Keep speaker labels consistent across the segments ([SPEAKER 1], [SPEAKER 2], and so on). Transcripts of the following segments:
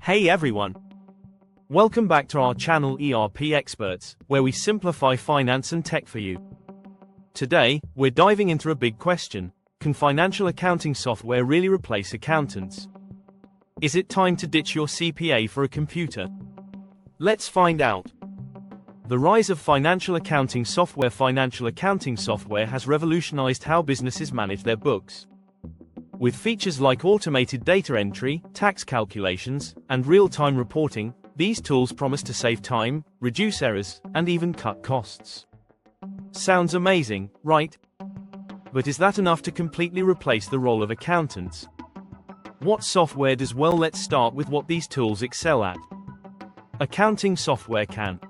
[SPEAKER 1] Hey everyone! Welcome back to our channel ERP Experts, where we simplify finance and tech for you. Today, we're diving into a big question. Can financial accounting software really replace accountants? Is it time to ditch your CPA for a computer? Let's find out. The rise of financial accounting software. Financial accounting software has revolutionized how businesses manage their books. With features like automated data entry, tax calculations, and real-time reporting, these tools promise to save time, reduce errors, and even cut costs. Sounds amazing, right? But is that enough to completely replace the role of accountants? What software does? Well, let's start with what these tools excel at. Accounting software can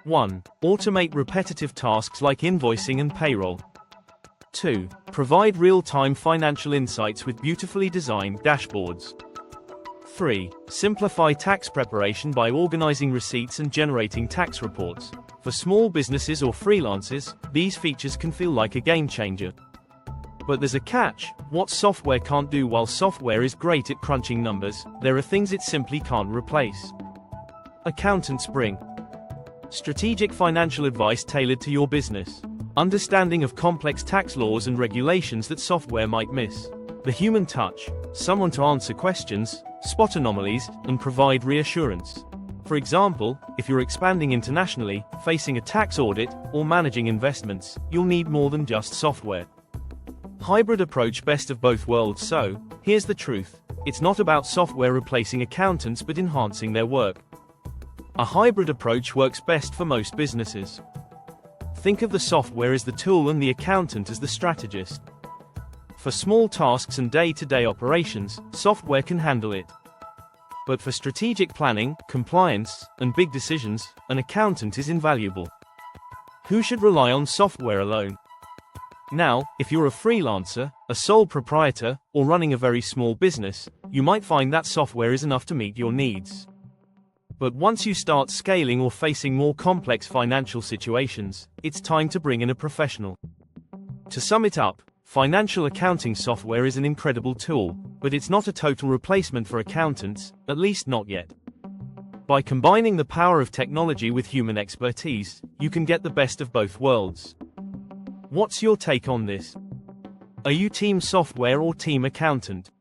[SPEAKER 1] 1. Automate repetitive tasks like invoicing and payroll. 2. Provide real-time financial insights with beautifully designed dashboards. 3. Simplify tax preparation by organizing receipts and generating tax reports. For small businesses or freelancers, these features can feel like a game changer. But there's a catch. What software can't do? While software is great at crunching numbers, there are things it simply can't replace. Accountants bring strategic financial advice tailored to your business, understanding of complex tax laws and regulations that software might miss, the human touch, someone to answer questions, spot anomalies, and provide reassurance. For example, if you're expanding internationally, facing a tax audit, or managing investments, you'll need more than just software. Hybrid approach. Best of both worlds. So, here's the truth. It's not about software replacing accountants but enhancing their work. A hybrid approach works best for most businesses. Think of the software as the tool and the accountant as the strategist. For small tasks and day-to-day operations, software can handle it. But for strategic planning, compliance, and big decisions, an accountant is invaluable. Who should rely on software alone? Now, if you're a freelancer, a sole proprietor, or running a very small business, you might find that software is enough to meet your needs. But once you start scaling or facing more complex financial situations, it's time to bring in a professional. To sum it up, financial accounting software is an incredible tool, but it's not a total replacement for accountants, at least not yet. By combining the power of technology with human expertise, you can get the best of both worlds. What's your take on this? Are you team software or team accountant?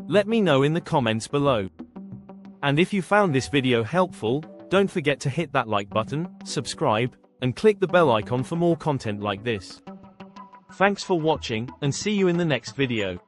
[SPEAKER 1] Let me know in the comments below. And if you found this video helpful, don't forget to hit that like button, subscribe, and click the bell icon for more content like this. Thanks for watching, and see you in the next video.